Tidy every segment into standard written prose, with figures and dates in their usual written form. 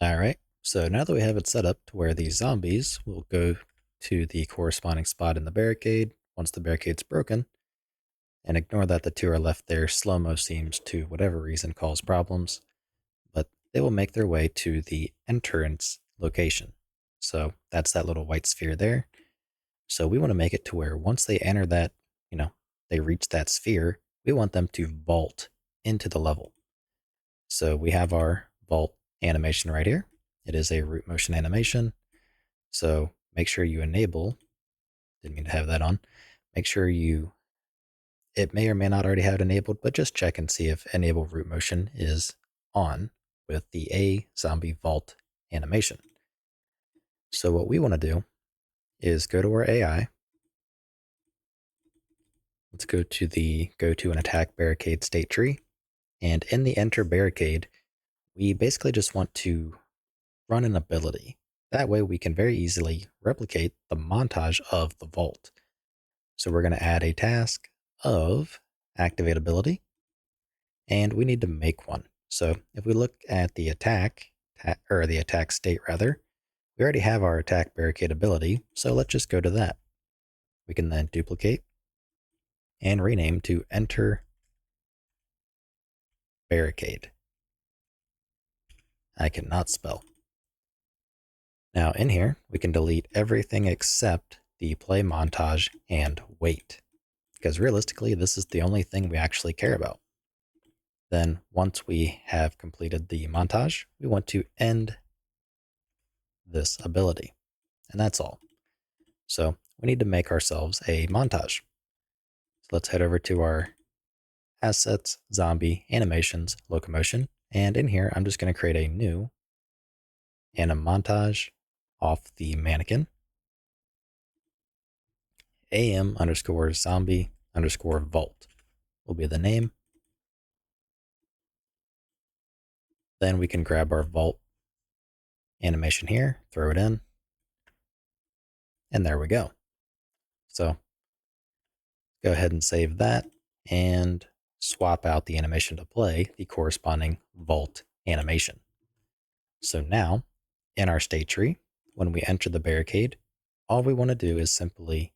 Alright, so now that we have it set up to where these zombies will go to the corresponding spot in the barricade once the barricade's broken, and ignore that the two are left there, slow-mo seems to whatever reason cause problems, but they will make their way to the entrance location. So that's that little white sphere there. So we want to make it to where once they enter that, they reach that sphere, we want them to vault into the level. So we have our vault animation right here. It is a root motion animation. So make sure you enable, didn't mean to have that on. Make sure it may or may not already have it enabled, but just check and see if enable root motion is on with the A zombie vault animation. So what we want to do is go to our AI. Let's go to the go to and attack barricade state tree. And in the enter barricade, we basically just want to run an ability. That way we can very easily replicate the montage of the vault. So we're going to add a task of activate ability, and we need to make one. So if we look at the attack, or the attack state rather, we already have our attack barricade ability, so let's just go to that. We can then duplicate and rename to enter barricade. I cannot spell. Now in here, we can delete everything except the play montage and wait, because realistically, this is the only thing we actually care about. Then once we have completed the montage, we want to end this ability, and that's all. So we need to make ourselves a montage. So let's head over to our assets, zombie, animations, locomotion, and in here, I'm just going to create a new anim montage off the mannequin. am underscore zombie underscore vault will be the name. Then we can grab our vault animation here, throw it in, and there we go. So go ahead and save that and swap out the animation to play the corresponding vault animation. So now in our state tree, when we enter the barricade, all we want to do is simply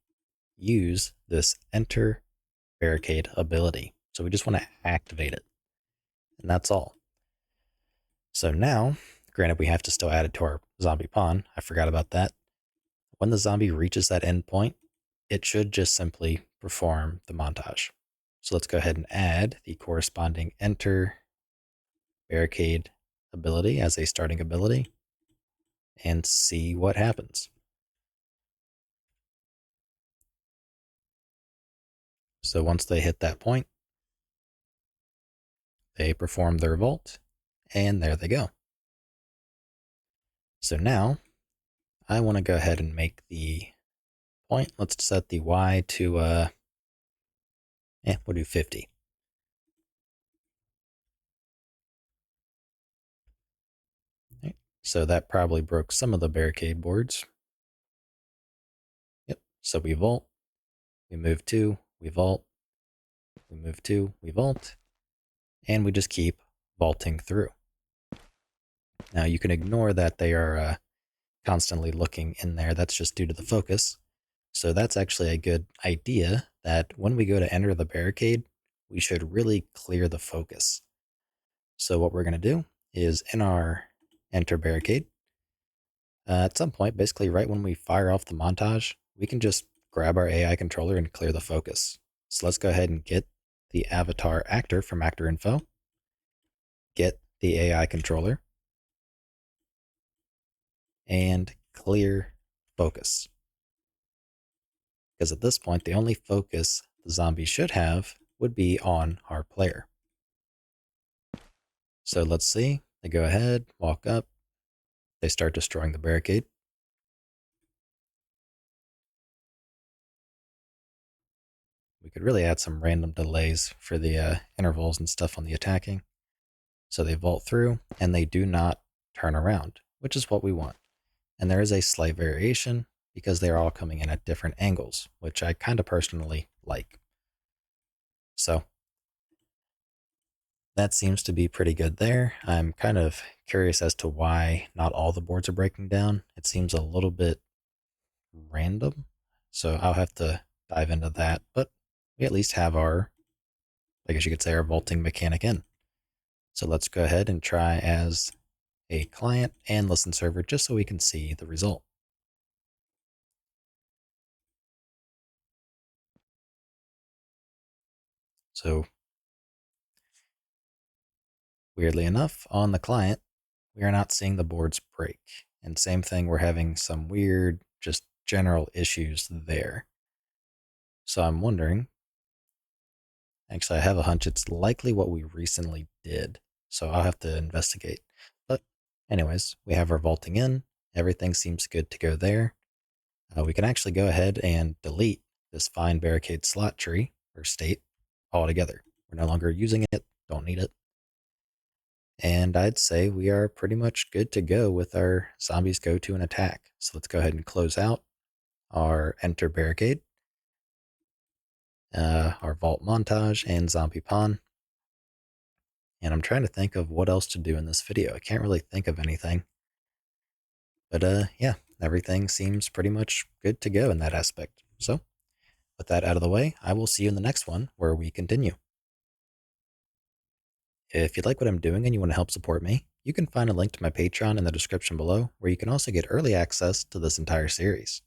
use this enter barricade ability. So we just want to activate it, and that's all. So now, granted, we have to still add it to our zombie pawn. I forgot about that. When the zombie reaches that endpoint, it should just simply perform the montage. So let's go ahead and add the corresponding enter barricade ability as a starting ability and see what happens. So once they hit that point, they perform their vault, and there they go. So now I want to go ahead and make the point. Let's set the Y to, we'll do 50. Okay. So that probably broke some of the barricade boards. Yep. So we vault, we move 2, we vault, we move 2, we vault, and we just keep vaulting through. Now you can ignore that they are constantly looking in there. That's just due to the focus. So that's actually a good idea that when we go to enter the barricade, we should really clear the focus. So what we're going to do is in our enter barricade, at some point, basically right when we fire off the montage, we can just grab our AI controller and clear the focus. So let's go ahead and get the avatar actor from actor info, get the AI controller, and clear focus. Because at this point, the only focus the zombie should have would be on our player. So let's see. They go ahead, walk up, they start destroying the barricade. We could really add some random delays for the intervals and stuff on the attacking. So they vault through and they do not turn around, which is what we want. And there is a slight variation because they're all coming in at different angles, which I kind of personally like. So That seems to be pretty good there. I'm kind of curious as to why not all the boards are breaking down. It seems a little bit random. So I'll have to dive into that. But we at least have our, I guess you could say, our vaulting mechanic in. So let's go ahead and try as a client and listen server just so we can see the result. So weirdly enough, on the client, we are not seeing the boards break. And same thing, we're having some weird, just general issues there. So I'm wondering, actually, I have a hunch it's likely what we recently did. So I'll have to investigate. But, anyways, we have our vaulting in. Everything seems good to go there. We can actually go ahead and delete this find barricade slot tree or state altogether. We're no longer using it, don't need it. And I'd say we are pretty much good to go with our zombies go to an attack. So let's go ahead and close out our enter barricade, our vault montage, and zombie pawn. And I'm trying to think of what else to do in this video. I can't really think of anything. But yeah, everything seems pretty much good to go in that aspect. So with that out of the way, I will see you in the next one where we continue. If you like what I'm doing and you want to help support me, you can find a link to my Patreon in the description below, where you can also get early access to this entire series.